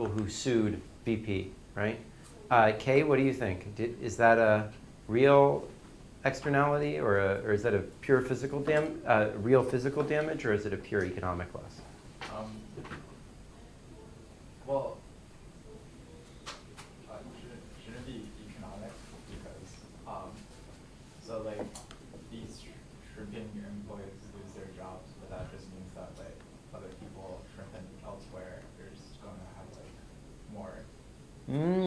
people who sued BP, right? Kay, what do you think? Is that a real externality, or is that a pure physical real physical damage, or is it a pure economic loss? Well, shouldn't it be economic because so like these shrimping employees lose their jobs, but that just means that like other people shrimping elsewhere, they're just going to have like more.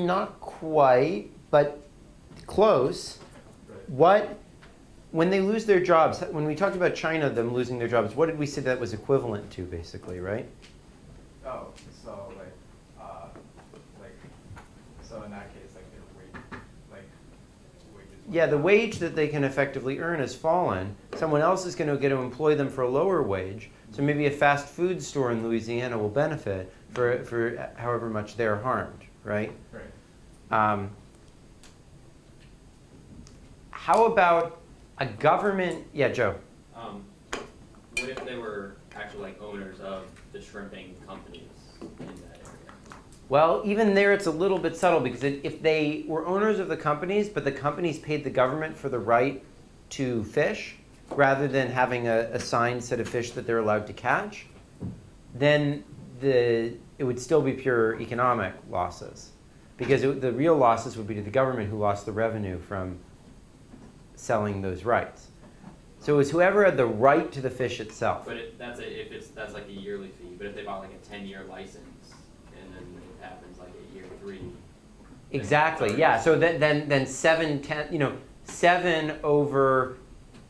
Not quite, but close. Right. When they lose their jobs, when we talked about China, them losing their jobs, what did we say that was equivalent to, basically, right? Oh, so so in that case, like their wages. Yeah, the wage that they can effectively earn has fallen. Someone else is going to get to employ them for a lower wage. So maybe a fast food store in Louisiana will benefit for however much they're harmed, right? Right. How about a government? Yeah, Joe. What if they were actually like owners of the shrimping companies in that area? Well, even there it's a little bit subtle because if they were owners of the companies, but the companies paid the government for the right to fish, rather than having a assigned set of fish that they're allowed to catch, then it would still be pure economic losses. Because the real losses would be to the government who lost the revenue from selling those rights. So it was whoever had the right to the fish itself. But that's like a yearly fee. But if they bought like a 10-year license and then it happens like at year 3. Exactly. Yeah. So then 7 over,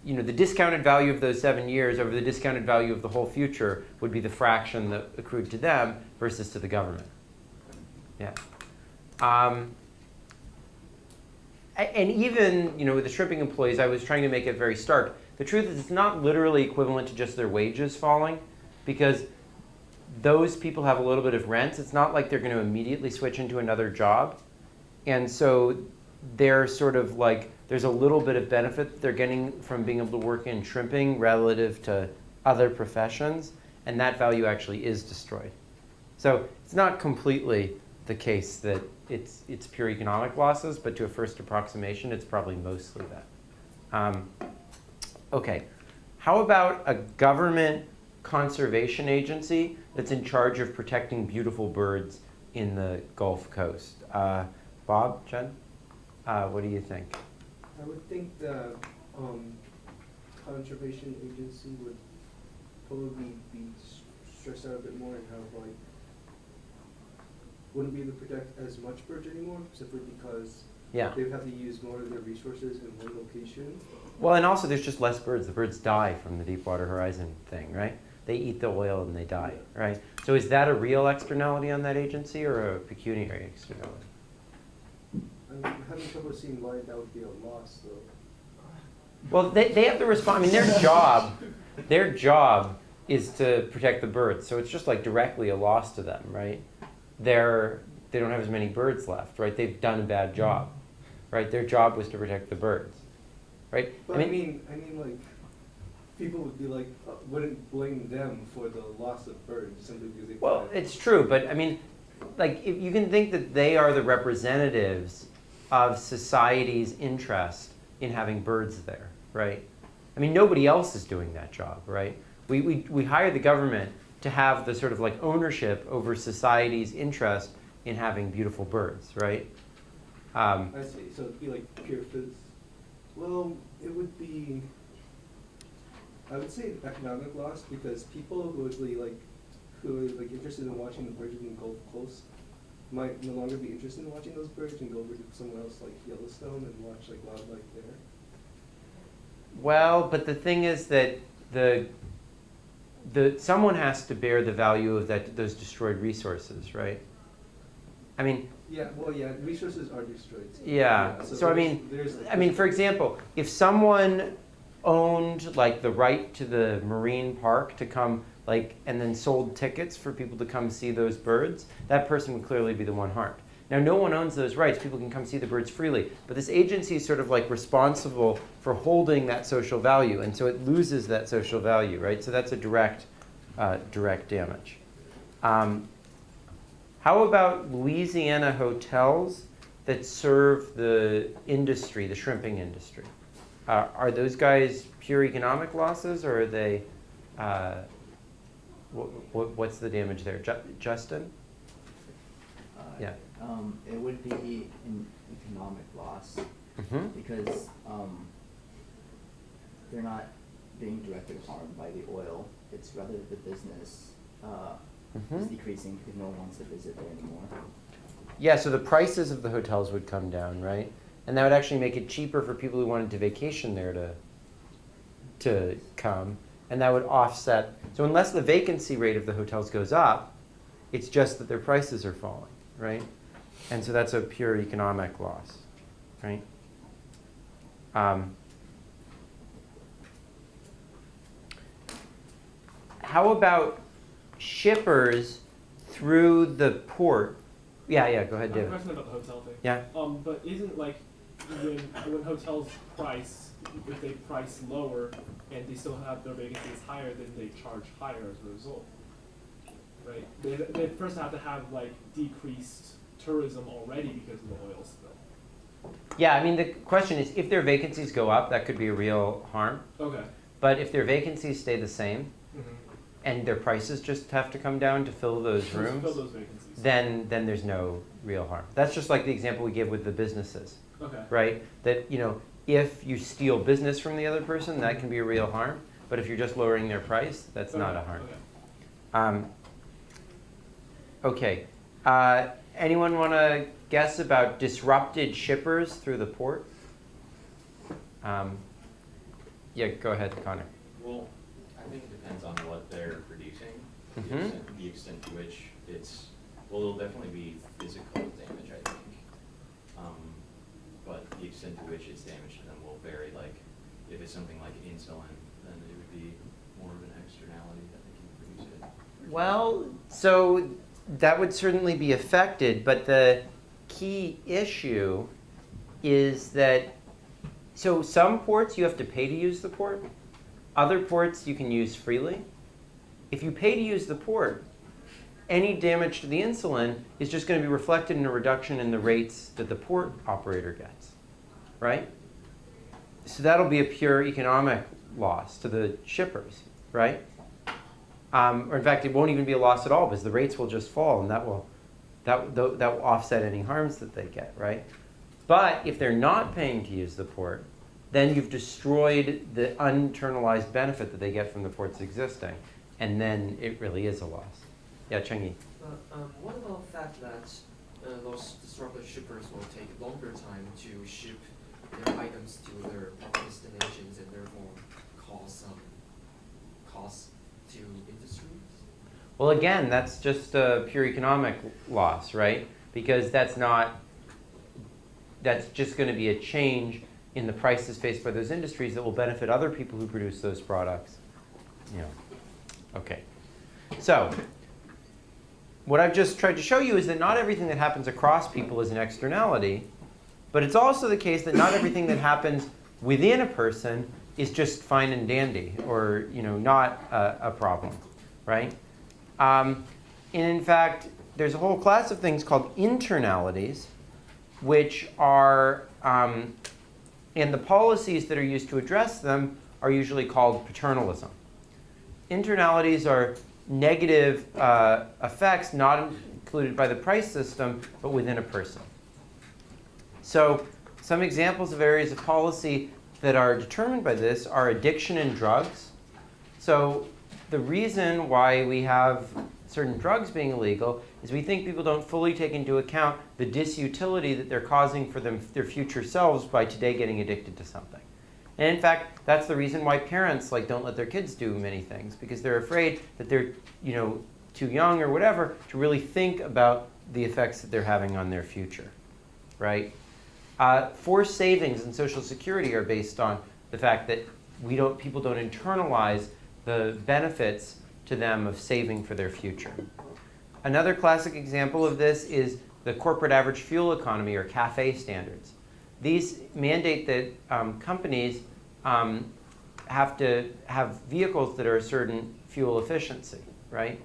the discounted value of those 7 years over the discounted value of the whole future would be the fraction that accrued to them versus to the government. Yeah. And even, with the shrimping employees, I was trying to make it very stark. The truth is it's not literally equivalent to just their wages falling, because those people have a little bit of rent. It's not like they're going to immediately switch into another job. And so they're sort of like, there's a little bit of benefit they're getting from being able to work in shrimping relative to other professions, and that value actually is destroyed. So it's not completely the case that it's pure economic losses, but to a first approximation, it's probably mostly that. Okay, how about a government conservation agency that's in charge of protecting beautiful birds in the Gulf Coast? Bob, Jen, what do you think? I would think the conservation agency would probably be stressed out a bit more and have wouldn't be able to protect as much birds anymore, simply because Yeah. they would have to use more of their resources in one location. Well, and also there's just less birds. The birds die from the Deepwater Horizon thing, right? They eat the oil and they die, right? So is that a real externality on that agency or a pecuniary externality? I'm having trouble seeing why that would be a loss, though. Well, they have to respond. I mean, their job is to protect the birds. So it's just like directly a loss to them, right? They don't have as many birds left, right? They've done a bad job, right? Their job was to protect the birds, right? But I mean, like, people would be like, wouldn't blame them for the loss of birds simply because they. Well, it's true, but I mean, like, if you can think that they are the representatives of society's interest in having birds there, right? I mean, nobody else is doing that job, right? We hire the government to have the sort of like ownership over society's interest in having beautiful birds, right? I see. So it'd be like pure phys. Well, it would be. I would say economic loss because people who would be who are like interested in watching the birds in the Gulf Coast might no longer be interested in watching those birds and go over to somewhere else like Yellowstone and watch like wildlife there. Well, but the thing is that someone has to bear the value of those destroyed resources, right? I mean. Yeah. Well, yeah. Resources are destroyed. So, yeah. So I mean, for example, if someone owned like the right to the marine park to come and then sold tickets for people to come see those birds, that person would clearly be the one harmed. Now, no one owns those rights. People can come see the birds freely. But this agency is sort of like responsible for holding that social value. And so it loses that social value, right? So that's a direct damage. How about Louisiana hotels that serve the industry, the shrimping industry? Are those guys pure economic losses, or are they, what's the damage there? Justin? Yeah. It would be an economic loss Mm-hmm. because they're not being directly harmed by the oil. It's rather the business is decreasing because no one wants to visit there anymore. Yeah, so the prices of the hotels would come down, right? And that would actually make it cheaper for people who wanted to vacation there to come. And that would offset. So unless the vacancy rate of the hotels goes up, it's just that their prices are falling, right? And so that's a pure economic loss, right? How about shippers through the port? Yeah, go ahead, I have a David. question about the hotel thing. Yeah. But isn't like when hotels price, if they price lower and they still have their vacancies higher, then they charge higher as a result, right? They first have to have like decreased tourism already because of the oil spill. Yeah, I mean, the question is, if their vacancies go up, that could be a real harm. Okay. But if their vacancies stay the same, Mm-hmm. and their prices just have to come down to fill those rooms, Fill those vacancies. then there's no real harm. That's just like the example we give with the businesses, Okay. right? That, if you steal business from the other person, that can be a real harm. But if you're just lowering their price, that's not a harm. Okay. Okay. Anyone want to guess about disrupted shippers through the port? Yeah, go ahead, Connor. Well, I think it depends on what they're producing, Mhm. the extent to which it'll definitely be physical damage, I think. But the extent to which it's damage to them will vary. Like, if it's something like insulin, then it would be more of an externality that they can produce it. Well, so that would certainly be affected, but the key issue is that, so some ports you have to pay to use the port, other ports you can use freely. If you pay to use the port, any damage to the insulin is just going to be reflected in a reduction in the rates that the port operator gets, right? So that'll be a pure economic loss to the shippers, right? Or in fact, it won't even be a loss at all because the rates will just fall, and that will offset any harms that they get, right? But if they're not paying to use the port, then you've destroyed the internalized benefit that they get from the port's existing, and then it really is a loss. Yeah, Cheng-Yi. What about the fact that those disrupted shippers will take longer time to ship their items to their proper destinations and therefore cause costs to industries? Well, again, that's just a pure economic loss, right? Because that's just going to be a change in the prices faced by those industries that will benefit other people who produce those products. Okay. So, what I've just tried to show you is that not everything that happens across people is an externality, but it's also the case that not everything that happens within a person is just fine and dandy, or not a problem, right? And in fact, there's a whole class of things called internalities, which are, and the policies that are used to address them are usually called paternalism. Internalities are negative effects not included by the price system, but within a person. So some examples of areas of policy that are determined by this are addiction and drugs. So the reason why we have certain drugs being illegal is we think people don't fully take into account the disutility that they're causing for their future selves by today getting addicted to something. And in fact, that's the reason why parents don't let their kids do many things, because they're afraid that they're too young or whatever to really think about the effects that they're having on their future, right? Forced savings and Social Security are based on the fact that people don't internalize the benefits to them of saving for their future. Another classic example of this is the corporate average fuel economy, or CAFE standards. These mandate that companies have to have vehicles that are a certain fuel efficiency, right?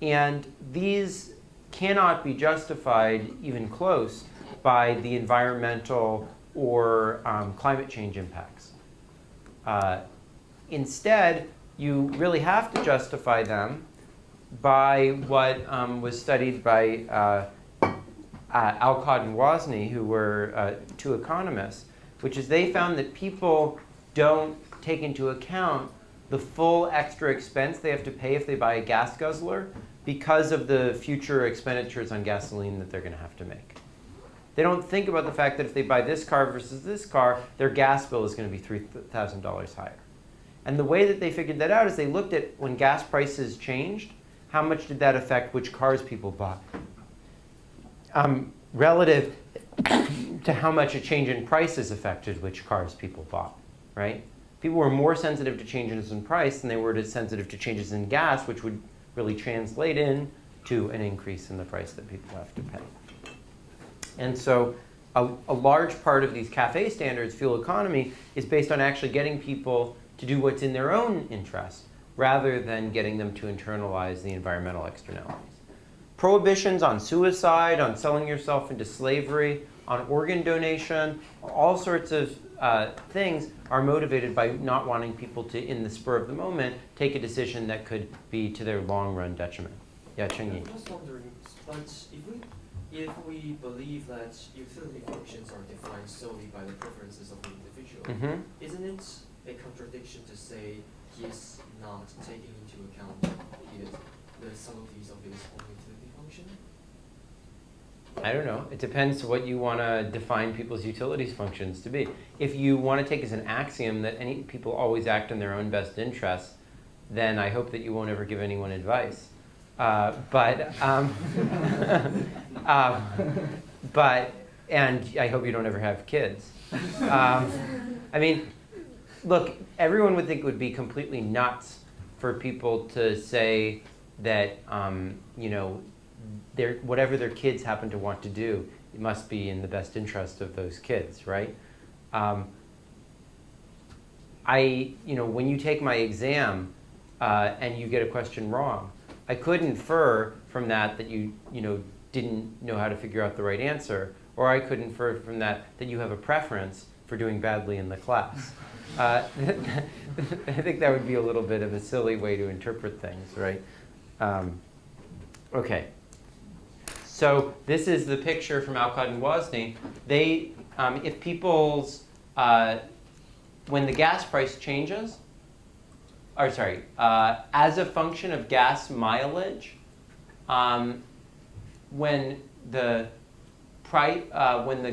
And these cannot be justified even close by the environmental or climate change impacts. Instead, you really have to justify them by what was studied by Alcott and Wozni, who were two economists, which is they found that people don't take into account the full extra expense they have to pay if they buy a gas guzzler because of the future expenditures on gasoline that they're going to have to make. They don't think about the fact that if they buy this car versus this car, their gas bill is going to be $3,000 higher. And the way that they figured that out is they looked at when gas prices changed, how much did that affect which cars people bought? Relative to how much a change in prices affected which cars people bought, right? People were more sensitive to changes in price than they were sensitive to changes in gas, which would really translate into an increase in the price that people have to pay. And so a large part of these CAFE standards, fuel economy, is based on actually getting people to do what's in their own interest rather than getting them to internalize the environmental externalities. Prohibitions on suicide, on selling yourself into slavery, on organ donation, all sorts of things are motivated by not wanting people to, in the spur of the moment, take a decision that could be to their long-run detriment. Yeah, Cheng Yi. I'm just wondering, but if we believe that utility functions are defined solely by the preferences of the individual, isn't it a contradiction to say he's not taking into account the subtleties of his own utility function? I don't know. It depends what you want to define people's utilities functions to be. If you want to take as an axiom that any people always act in their own best interests, then I hope that you won't ever give anyone advice. And I hope you don't ever have kids. I mean, look, everyone would think it would be completely nuts for people to say that, whatever their kids happen to want to do, it must be in the best interest of those kids, right? When you take my exam and you get a question wrong, I could infer from that you didn't know how to figure out the right answer, or I could infer from that you have a preference for doing badly in the class. I think that would be a little bit of a silly way to interpret things, right? Okay. So this is the picture from Alcott and Wozni. If people's, when the gas price changes, as a function of gas mileage, when the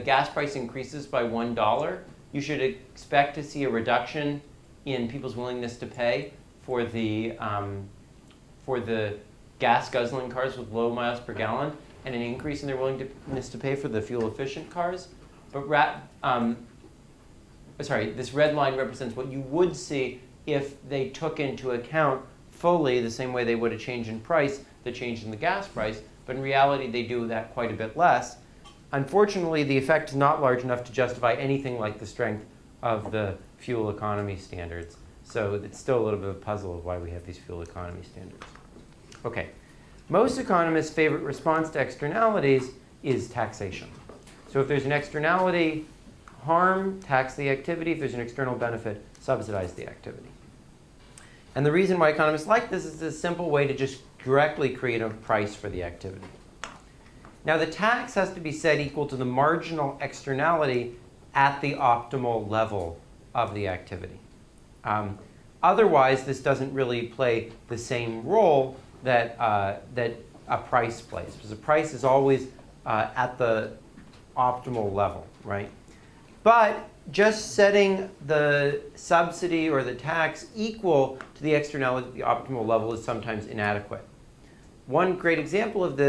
gas price increases by $1, you should expect to see a reduction in people's willingness to pay for the gas guzzling cars with low miles per gallon, and an increase in their willingness to pay for the fuel-efficient cars. But this red line represents what you would see if they took into account fully, the same way they would a change in price, the change in the gas price. But in reality, they do that quite a bit less. Unfortunately, the effect is not large enough to justify anything like the strength of the fuel economy standards. So it's still a little bit of a puzzle of why we have these fuel economy standards. Okay. Most economists' favorite response to externalities is taxation. So if there's an externality harm, tax the activity. If there's an external benefit, subsidize the activity. And the reason why economists like this is a simple way to just directly create a price for the activity. Now the tax has to be set equal to the marginal externality at the optimal level of the activity. Otherwise, this doesn't really play the same role that a price plays, because a price is always at the optimal level, right? But just setting the subsidy or the tax equal to the externality at the optimal level is sometimes inadequate. One great example of this